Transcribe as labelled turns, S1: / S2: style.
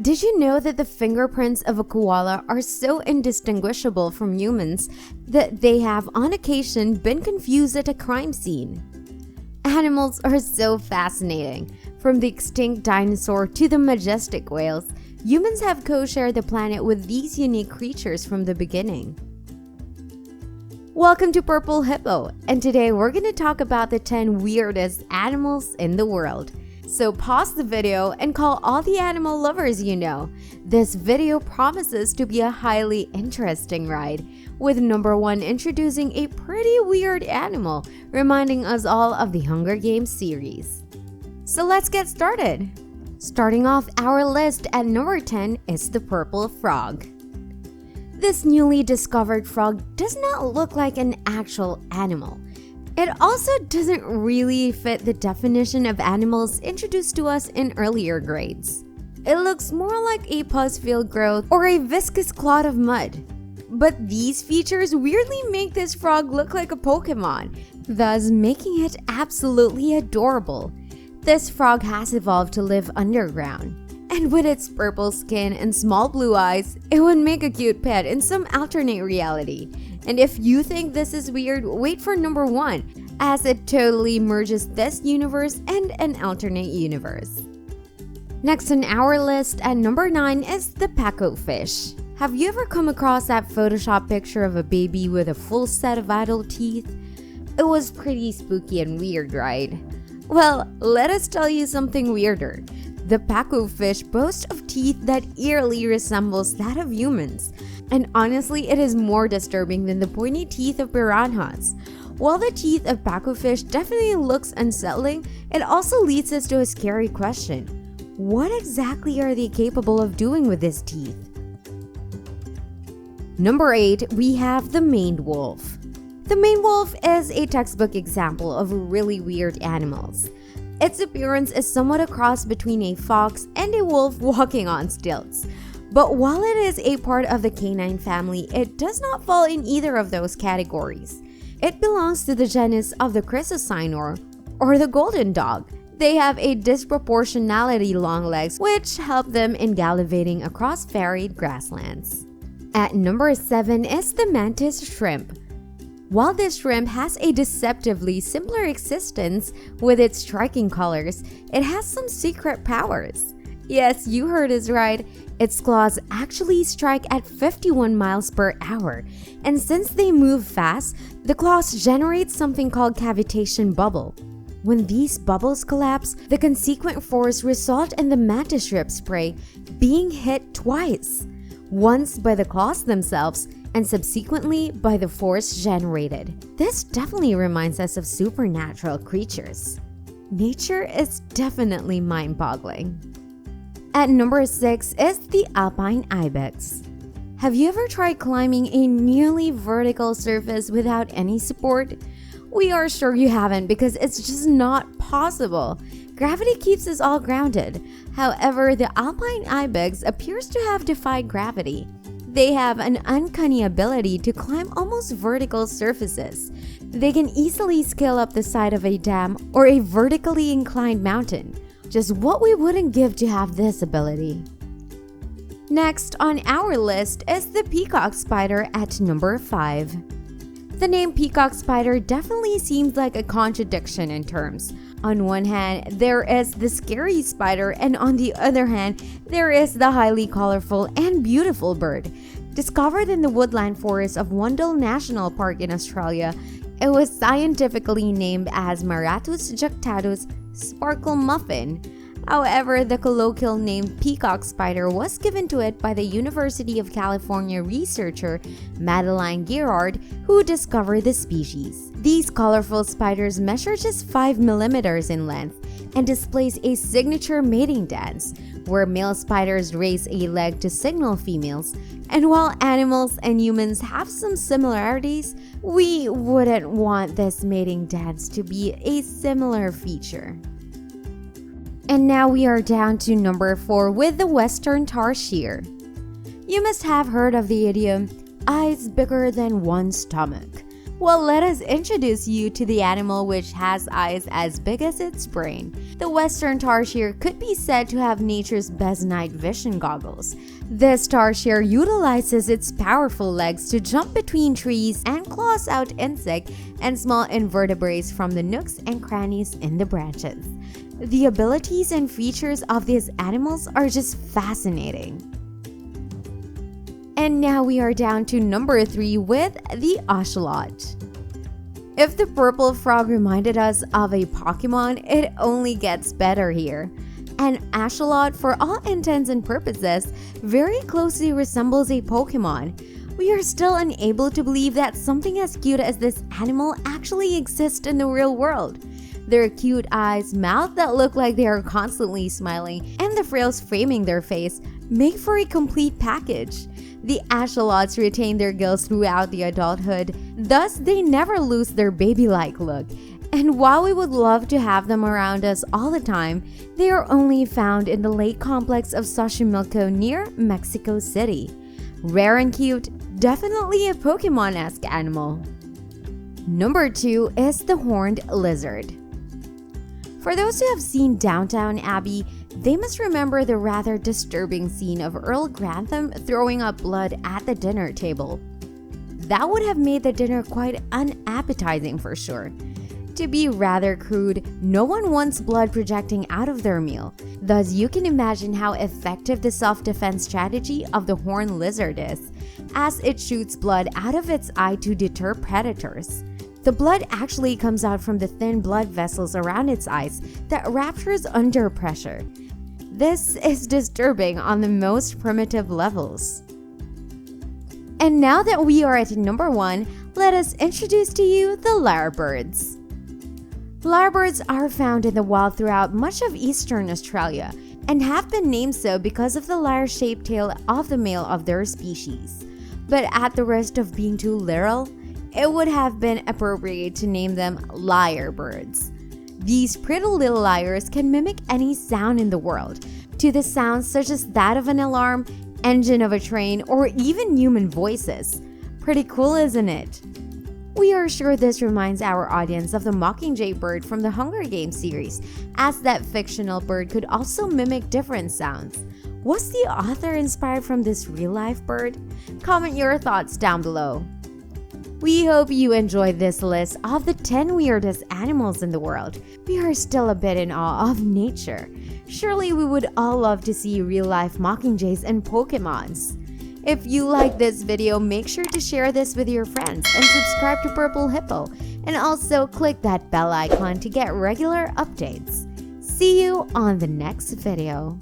S1: Did you know that the fingerprints of a koala are so indistinguishable from humans that they have on occasion been confused at a crime scene? Animals are so fascinating. From the extinct dinosaur to the majestic whales, humans have co-shared the planet with these unique creatures from the beginning. Welcome to Purple Hippo, and today we're going to talk about the 10 weirdest animals in the world. So pause the video and call all the animal lovers you know. This video promises to be a highly interesting ride, with number 1 introducing a pretty weird animal, reminding us all of the Hunger Games series. So let's get started. Starting off our list at number 10 is the purple frog. This newly discovered frog does not look like an actual animal. It also doesn't really fit the definition of animals introduced to us in earlier grades. It looks more like a pus-filled growth or a viscous clot of mud. But these features weirdly make this frog look like a Pokémon, thus making it absolutely adorable. This frog has evolved to live underground. And with its purple skin and small blue eyes, it would make a cute pet in some alternate reality. And if you think this is weird, wait for number 1, as it totally merges this universe and an alternate universe. Next on our list at number 9 is the Pacu Fish. Have you ever come across that Photoshop picture of a baby with a full set of adult teeth? It was pretty spooky and weird, right? Well, let us tell you something weirder. The Pacu fish boasts of teeth that eerily resembles that of humans. And honestly, it is more disturbing than the pointy teeth of piranhas. While the teeth of Pacu fish definitely looks unsettling, it also leads us to a scary question. What exactly are they capable of doing with these teeth? Number 8, we have the maned wolf. The maned wolf is a textbook example of really weird animals. Its appearance is somewhat a cross between a fox and a wolf walking on stilts. But while it is a part of the canine family, it does not fall in either of those categories. It belongs to the genus of the Chrysocynor, or the golden dog. They have a disproportionality long legs, which help them in gallivanting across varied grasslands. At number 7 is the Mantis Shrimp. While this shrimp has a deceptively similar existence with its striking colors, it has some secret powers. Yes, you heard us right. Its claws actually strike at 51 miles per hour, and since they move fast, the claws generate something called cavitation bubble. When these bubbles collapse, the consequent force results in the mantis shrimp's prey being hit twice, once by the claws themselves and subsequently by the force generated. This definitely reminds us of supernatural creatures. Nature is definitely mind-boggling. At number 6 is the alpine ibex. Have you ever tried climbing a nearly vertical surface without any support? We are sure you haven't, because it's just not possible. Gravity keeps us all grounded. However, the alpine ibex appears to have defied gravity. They have an uncanny ability to climb almost vertical surfaces. They can easily scale up the side of a dam or a vertically inclined mountain. Just what we wouldn't give to have this ability. Next on our list is the peacock spider at number 5. The name peacock spider definitely seems like a contradiction in terms. On one hand, there is the scary spider, and on the other hand, there is the highly colorful and beautiful bird. Discovered in the woodland forest of Wandle National Park in Australia, it was scientifically named as Maratus junctatus sparkle muffin. However, the colloquial name peacock spider was given to it by the University of California researcher Madeline Gerard, who discovered the species. These colorful spiders measure just 5 millimeters in length and displays a signature mating dance, where male spiders raise a leg to signal females. And while animals and humans have some similarities, we wouldn't want this mating dance to be a similar feature. And now we are down to number 4 with the western tarsier. You must have heard of the idiom, eyes bigger than one's stomach. Well, let us introduce you to the animal which has eyes as big as its brain. The western tarsier could be said to have nature's best night vision goggles. This tarsier utilizes its powerful legs to jump between trees and claws out insect and small invertebrates from the nooks and crannies in the branches. The abilities and features of these animals are just fascinating. And now we are down to number 3 with the Axolotl. If the purple frog reminded us of a Pokémon, it only gets better here. An Axolotl, for all intents and purposes, very closely resembles a Pokémon. We are still unable to believe that something as cute as this animal actually exists in the real world. Their cute eyes, mouth that look like they are constantly smiling, and the frills framing their face make for a complete package. The axolotls retain their gills throughout the adulthood, thus they never lose their baby-like look. And while we would love to have them around us all the time, they are only found in the lake complex of Xochimilco near Mexico City. Rare and cute, definitely a Pokemon-esque animal. Number 2 is the horned lizard. For those who have seen Downton Abbey, they must remember the rather disturbing scene of Earl Grantham throwing up blood at the dinner table. That would have made the dinner quite unappetizing for sure. To be rather crude, no one wants blood projecting out of their meal. Thus, you can imagine how effective the self-defense strategy of the horned lizard is, as it shoots blood out of its eye to deter predators. The blood actually comes out from the thin blood vessels around its eyes that ruptures under pressure. This is disturbing on the most primitive levels. And now that we are at number 1, let us introduce to you the lyrebirds. Lyrebirds are found in the wild throughout much of eastern Australia and have been named so because of the lyre-shaped tail of the male of their species. But at the risk of being too literal, it would have been appropriate to name them lyrebirds. These pretty little lyres can mimic any sound in the world, to the sounds such as that of an alarm, engine of a train, or even human voices. Pretty cool, isn't it? We are sure this reminds our audience of the mockingjay bird from the Hunger Games series, as that fictional bird could also mimic different sounds. Was the author inspired from this real-life bird? Comment your thoughts down below. We hope you enjoyed this list of the 10 weirdest animals in the world. We are still a bit in awe of nature. Surely we would all love to see real-life mockingjays and Pokemons. If you like this video, make sure to share this with your friends and subscribe to Purple Hippo, and also click that bell icon to get regular updates. See you on the next video.